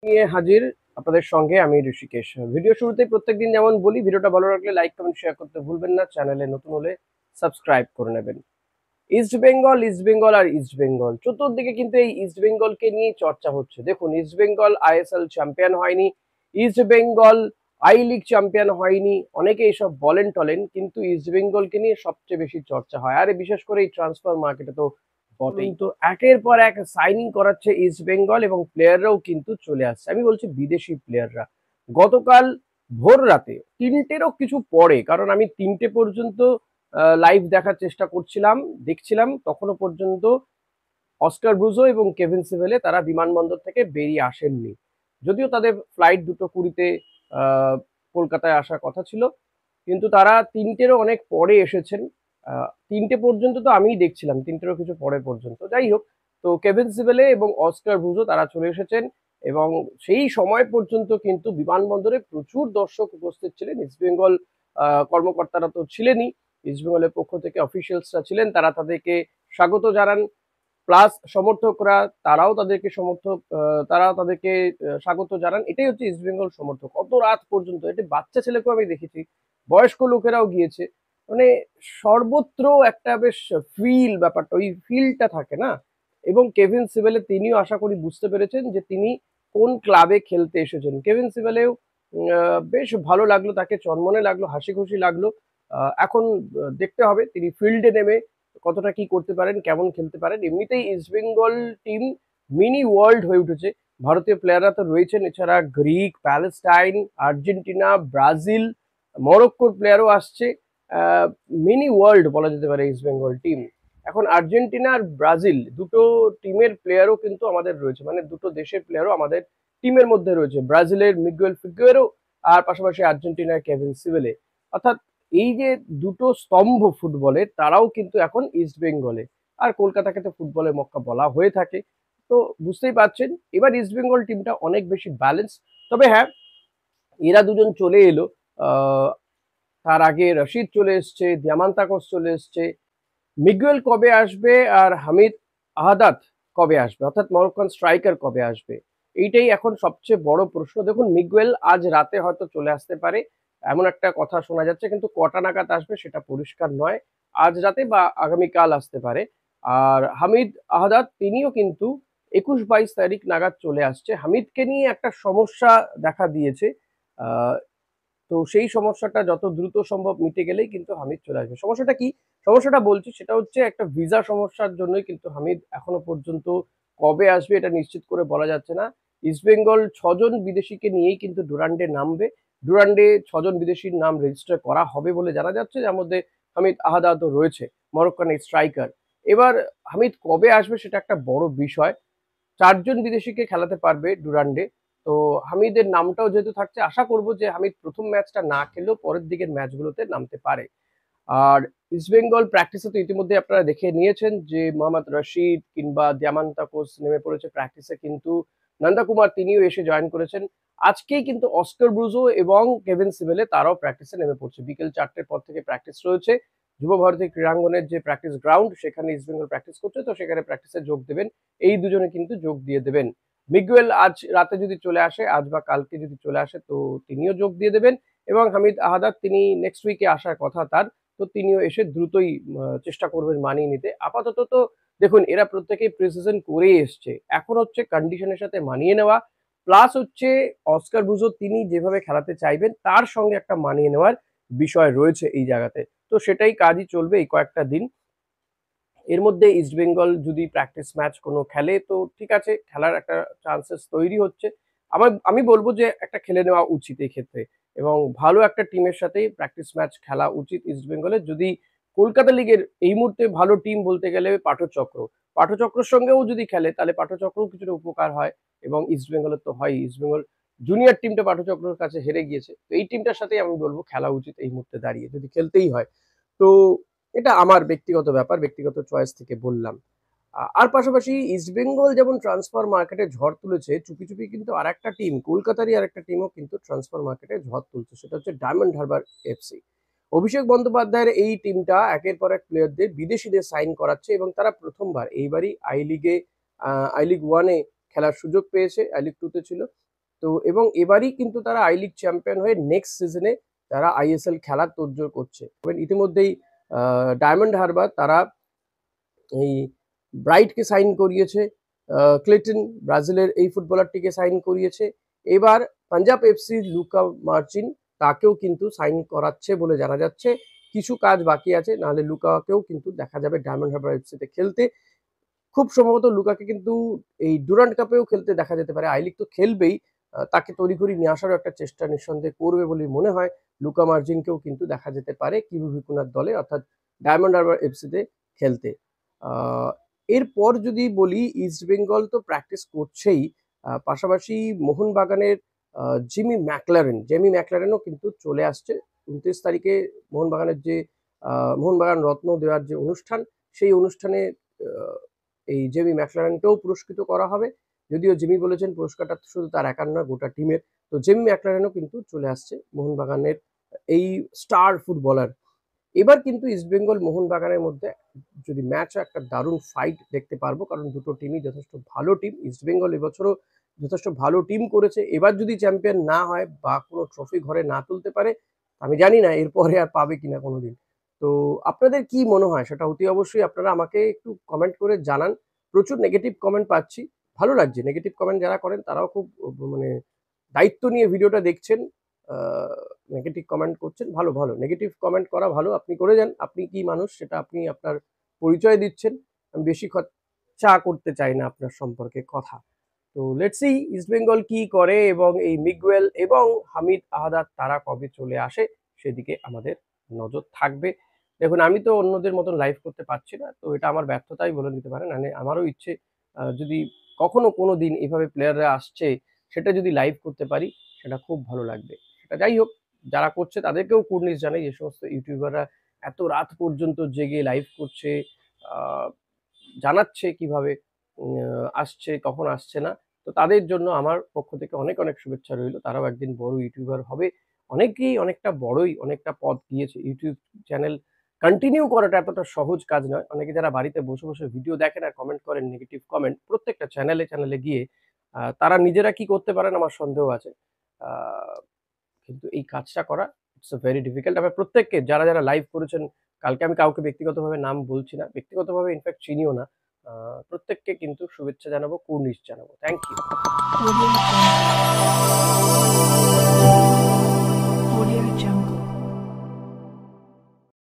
নিয়ে হাজির আপনাদের সঙ্গে আমি ঋষিকেশ। ভিডিও শুরুতেই প্রত্যেকদিন যেমন বলি, ভিডিওটা ভালো লাগলে লাইক কমেন্ট শেয়ার করতে ভুলবেন না। চ্যানেলে নতুন হলে সাবস্ক্রাইব করে নেবেন। ইস্ট বেঙ্গল, ইস্ট বেঙ্গল আর ইস্ট বেঙ্গল, চতুর্দিকে কিন্তু এই ইস্ট বেঙ্গলকে নিয়ে চর্চা হচ্ছে। দেখুন, ইস্ট বেঙ্গল আইএসএল চ্যাম্পিয়ন হয়নি, east Bengal I league champion হয়নি, অনেকে এইসব বলেন টলেন, কিন্তু ইস্ট বেঙ্গলকে নিয়ে সবচেয়ে বেশি চর্চা হয়। আর বিশেষ করে এই ট্রান্সফার মার্কেটে তো বটেই। তো একের পর এক সাইনিং করাচ্ছে ইস্ট বেঙ্গল এবং প্লেয়াররাও কিন্তু চলে আসছে। আমি বলছি বিদেশি প্লেয়াররা। গতকাল ভোর রাতে ৩টেরও কিছু পরে, কারণ আমি ৩টে পর্যন্ত লাইভ দেখার চেষ্টা করছিলাম, দেখছিলাম, তখনও পর্যন্ত অস্কার ব্রুজো এবং কেভিন সিভেলে তারা বিমানবন্দর থেকে বেরিয়ে আসেননি। যদিও তাদের ফ্লাইট 2:20 কলকাতায় আসার কথা ছিল, কিন্তু তারা ৩টেরও অনেক পরে এসেছেন। ৩টে পর্যন্ত তো আমিই দেখছিলাম, ৩টেরও কিছু পরে পর্যন্ত। যাই হোক, তো কেভিন সিভেলে এবং অস্কার ব্রুজো তারা চলে এসেছেন এবং সেই সময় পর্যন্ত কিন্তু বিমানবন্দরে প্রচুর দর্শক উপস্থিত ছিলেন। ইস্ট বেঙ্গল কর্মকর্তারা তো ছিলেনই, ইস্ট বেঙ্গলের পক্ষ থেকে অফিসিয়ালসরা ছিলেন, তারা তাদেরকে স্বাগত জানান। প্লাস সমর্থকরা, তারাও তাদেরকে স্বাগত জানান। এটাই হচ্ছে ইস্ট বেঙ্গল সমর্থক। অত রাত পর্যন্ত, এটা বাচ্চা ছেলেকেও আমি দেখেছি, বয়স্ক লোকেরাও গিয়েছে। মানে সর্বত্র একটা বেশ ব্যাপারটা, ওই ফিলটা থাকে না। এবং কেভিন সিভেলে তিনিও আশা করি বুঝতে পেরেছেন যে তিনি কোন ক্লাবে খেলতে এসেছেন। কেভিন সিভেলেও বেশ ভালো লাগলো, তাকে চনমনে লাগলো, হাসি খুশি লাগলো। এখন দেখতে হবে তিনি ফিল্ডে নেমে কতটা কি করতে পারেন, কেমন খেলতে পারেন। এমনিতেই east Bengal team mini world হয়ে উঠেছে। ভারতীয় প্লেয়াররা তো রয়েছেন, এছাড়া গ্রিক, প্যালেস্টাইন, আর্জেন্টিনা, ব্রাজিল, মরক্কোর প্লেয়ারও আসছে। মিনি ওয়ার্ল্ড বলা যেতে পারে ইস্ট বেঙ্গল টিম। এখন আর্জেন্টিনা আর ব্রাজিল দুটো টিমের প্লেয়ারও কিন্তু আমাদের রয়েছে, মানে দুটো দেশের প্লেয়ারও আমাদের টিমের মধ্যে রয়েছে। ব্রাজিলের মিগুয়েল ফিগুয়েরো আর পাশাপাশি আর্জেন্টিনার কেভিন সিভেলে। অর্থাৎ এই যে দুটো স্তম্ভ ফুটবলের, তারাও কিন্তু এখন ইস্ট বেঙ্গলে। আর কলকাতাকে তো ফুটবলের মক্কা বলা হয়ে থাকে। তো বুঝতেই পারছেন, এবার ইস্ট বেঙ্গল টিমটা অনেক বেশি ব্যালেন্স। তবে হ্যাঁ, এরা দুজন চলে এলো, তার আগে রশিদ চলে এসছে, দিয়ামান্তাকস চলে এসছে। মিগুয়েল কবে আসবে আর হামিদ আহাদাত কবে আসবে, অর্থাৎ মরক্কান স্ট্রাইকার কবে আসবে, এইটাই এখন সবচেয়ে বড় প্রশ্ন। দেখুন, মিগুয়েল আজ রাতে হয়তো চলে আসতে পারে, এমন একটা কথা শোনা যাচ্ছে, কিন্তু কটা নাগাদ আসবে সেটা পরিষ্কার নয়। আজ রাতে বা আগামীকাল আসতে পারে। আর হামিদ আহাদাত তিনিও কিন্তু 21-22 তারিখ নাগাদ চলে আসছে। হামিদকে নিয়ে একটা সমস্যা দেখা দিয়েছে। আহ তো সেই সমস্যাটা যত দ্রুত সম্ভব মিটে গেলেই কিন্তু হামিদ চলে আসবে। সমস্যাটা কি? সমস্যাটা বলছি, সেটা হচ্ছে একটা ভিসা সমস্যার জন্যই কিন্তু হামিদ এখনো পর্যন্ত কবে আসবে এটা নিশ্চিত করে বলা যাচ্ছে না। ইস্টবেঙ্গল 6জন বিদেশিকে নিয়েই কিন্তু ডুরান্ডে নামবে। ডুরান্ডে 6জন বিদেশির নাম রেজিস্টার করা হবে বলে জানা যাচ্ছে, যার মধ্যে হামিদ আহাদাদও রয়েছে, মরক্কান স্ট্রাইকার। এবার হামিদ কবে আসবে সেটা একটা বড় বিষয়। 4জন বিদেশিকে খেলাতে পারবে ডুরান্ডে। তো হামিদের নামটাও যেহেতু থাকছে, আশা করব যে হামিদ প্রথম ম্যাচটা না খেলেও পরের দিকের ম্যাচগুলোতে নামতে পারে। আর ইস্টবেঙ্গল প্র্যাকটিসে তো ইতিমধ্যে আপনারা দেখে নিয়েছেন যে মোহাম্মদ রশিদ কিংবা দিয়ামান্তাকোস নেমে পড়েছে প্র্যাকটিসে, কিন্তু নন্দা কুমার তিনিও এসে জয়েন করেছেন। আজকেই কিন্তু অস্কার ব্রুজো এবং কেভিন সিভেলে তারাও প্র্যাকটিসে নেমে পড়ছে। বিকেল 4টের পর থেকে প্র্যাকটিস রয়েছে। যুব ভারতী ক্রীড়াঙ্গনের যে প্র্যাকটিস গ্রাউন্ড, সেখানে ইস্টবেঙ্গল প্র্যাকটিস করছে, তো সেখানে প্র্যাকটিসে যোগ দেবেন। এই দুজনে কিন্তু যোগ দিয়ে দেবেন। মিগুয়েল আজ রাতে যদি চলে আসে, আজ বা কালকে যদি চলে আসে, তো তিনিও যোগ দিয়ে দেবেন। এবং হামিদ আহাদাত তিনি নেক্সট উইকে আসার কথা তার, তো তিনিও এসে দ্রুতই চেষ্টা করবেন মানিয়ে নিতে। আপাতত তো দেখুন, এরা প্রত্যেকেই প্রিসিজন করেই এসছে, এখন হচ্ছে কন্ডিশনের সাথে মানিয়ে নেওয়া, প্লাস হচ্ছে অস্কার ব্রুজো তিনি যেভাবে খেলাতে চাইবেন তার সঙ্গে একটা মানিয়ে নেওয়ার বিষয় রয়েছে এই জায়গাতে। তো সেটাই কাজই চলবে এই কয়েকটা দিন। এর মধ্যে ইস্টবেঙ্গল যদি প্র্যাকটিস ম্যাচ কোনো খেলে, তো ঠিক আছে, খেলার একটা চান্সেস তৈরি হচ্ছে। আমি বলবো যে একটা খেলে নেওয়া উচিত এই ক্ষেত্রে, এবং ভালো একটা টিমের সাথেই প্র্যাকটিস ম্যাচ খেলা উচিত ইস্টবেঙ্গলের। যদি কলকাতা লিগের এই মুহূর্তে ভালো টিম বলতে গেলে পাঠচক্র, পাঠচক্রের সঙ্গেও যদি খেলে তাহলে পাঠচক্রও কিছুটা উপকার হয়, এবং ইস্টবেঙ্গলের তো হয়। ইস্টবেঙ্গল জুনিয়র টিমটা পাঠচক্রের কাছে হেরে গিয়েছে, তো এই টিমটার সাথেই আমি বলবো খেলা উচিত এই মুহূর্তে দাঁড়িয়ে, যদি খেলতেই হয়। তো এটা আমার ব্যক্তিগত ব্যাপার, ব্যক্তিগত চয়েস থেকে বললাম। আর পাশাপাশি ইস্টবেঙ্গল যেমন ট্রান্সফার মার্কেটে ঝড় তুলেছে, চুপি চুপি কিন্তু আরেকটা টিম, কলকাতারই আরেকটা টিমও কিন্তু ট্রান্সফার মার্কেটে ঝড় তুলছে, সেটা হচ্ছে ডায়মন্ড হারবার এফসি। অভিষেক বন্দ্যোপাধ্যায়ের এই টিমটা একের পর এক প্লেয়ারদের বিদেশিদের সাইন করাচ্ছে, এবং তারা প্রথমবার এইবারই আই লিগে, আই লিগ ওয়ানে খেলার সুযোগ পেয়েছে, আই লিগ টুতে ছিল। তো এবং এবারই কিন্তু তারা আই লিগ চ্যাম্পিয়ন হয়ে নেক্সট সিজনে তারা আইএসএল খেলার তোড়জোড় করছে। ইতিমধ্যেই ডায়মন্ড হারবার তারা এই ব্রাইটকে সাইন করিয়েছে, ক্লেটন ব্রাজিলের এই ফুটবলারটিকে সাইন করিয়েছে। এবার পাঞ্জাব এফসির লুকা মার্চিন তাকেও কিন্তু সাইন করাচ্ছে বলে জানা যাচ্ছে। কিছু কাজ বাকি আছে, নাহলে লুকাকেও কিন্তু দেখা যাবে ডায়মন্ড হারবার এফসিতে খেলতে। খুব সম্ভবত লুকাকে কিন্তু এই ডুরান্ড কাপেও খেলতে দেখা যেতে পারে। আই লিগ তো খেলবেই, তাকে তড়িঘড়ি নিয়ে আসারও একটা চেষ্টা নিঃসন্দেহে করবে বলেই মনে হয়। লুকা মার্জিনকেও কিন্তু দেখা যেতে পারে কিবু ভিকুনার দলে, অর্থাৎ ডায়মন্ড হারবার এফসিতে খেলতে। এরপর যদি বলি, ইস্ট বেঙ্গল তো প্র্যাকটিস করছেই, পাশাপাশি মোহনবাগানের জেমি ম্যাকলারেনও কিন্তু চলে আসছে 29 তারিখে। মোহনবাগানের যে মোহনবাগান রত্ন দেওয়ার যে অনুষ্ঠান, সেই অনুষ্ঠানে এই জেমি ম্যাকলারেনকেও পুরস্কৃত করা হবে। যদিও জিমি বলেছেন পুরস্কারটা শুধু তার একার নয়, গোটা টিমের। তো জেমি ম্যাকলারেনও কিন্তু চলে আসছে, মোহনবাগানের এই স্টার ফুটবলার। এবার কিন্তু ইস্টবেঙ্গল মোহনবাগানের মধ্যে যদি ম্যাচ হয়, একটা দারুণ ফাইট দেখতে পারবো, কারণ দুটো টিমই যথেষ্ট ভালো টিম। ইস্টবেঙ্গল এবছরও যথেষ্ট ভালো টিম করেছে। এবার যদি চ্যাম্পিয়ন না হয় বা কোনো ট্রফি ঘরে না তুলতে পারে, আমি জানি না এরপরে আর পাবে কিনা কোনোদিন। তো আপনাদের কি মনে হয় সেটা অতি অবশ্যই আপনারা আমাকে একটু কমেন্ট করে জানান। প্রচুর নেগেটিভ কমেন্ট পাচ্ছি, ভালো লাগছে। নেগেটিভ কমেন্ট যারা করেন তারাও খুব মানে দায়িত্ব নিয়ে ভিডিওটা দেখছেন, নেগেটিভ কমেন্ট করছেন, ভালো ভালো নেগেটিভ কমেন্ট করা ভালো, আপনি করে যান। আপনি কি মানুষ সেটা আপনি আপনার পরিচয় দিচ্ছেন। আমি বেশি খরচা করতে চাই না আপনার সম্পর্কে কথা। তো লেটস সি ইস্টবেঙ্গল কি করে, এবং এই মিগুয়েল এবং হামিদ আহাদাদ তারা কবে চলে আসে সেদিকে আমাদের নজর থাকবে। দেখুন, আমি তো অন্যদের মতন লাইভ করতে পারছি না, তো এটা আমার ব্যর্থতাই বলে নিতে পারেন। মানে আমারও ইচ্ছে, যদি কখনো কোনো দিন এভাবে প্লেয়াররা আসছে সেটা যদি লাইভ করতে পারি, সেটা খুব ভালো লাগবে। সেটা যাই হোক, যারা করছে তাদেরকেও কুর্নিশ জানাই, যে সমস্ত ইউটিউবাররা এত রাত পর্যন্ত জেগে লাইভ করছে, জানাচ্ছে কিভাবে আসছে কখন আসছে না। তো তাদের জন্য আমার পক্ষ থেকে অনেক অনেক শুভেচ্ছা রইল। তারাও একদিন বড় ইউটিউবার হবে। অনেকেই অনেকটা বড়ই অনেকটা পথ গিয়েছে। ইউটিউব চ্যানেল কন্টিনিউ করাটা এতটা সহজ কাজ নয়। অনেকে যারা বাড়িতে বসে বসে ভিডিও দেখেন আর কমেন্ট করেন নেগেটিভ কমেন্ট, প্রত্যেকটা চ্যানেলে গিয়ে তারা নিজেরা কি করতে পারেন আমার সন্দেহ আছে। আহ, কিন্তু এই কাজটা করা ইটস আ ভেরি ডিফিকাল্ট। আমার প্রত্যেককে যারা লাইভ করেছেন, কালকে আমি কাউকে ব্যক্তিগতভাবে নাম বলছি না, ব্যক্তিগতভাবে ইনফ্যাক্ট চিনিও না, প্রত্যেককে কিন্তু শুভেচ্ছা জানাবো, কুর্নিশ জানাবো। Thank you.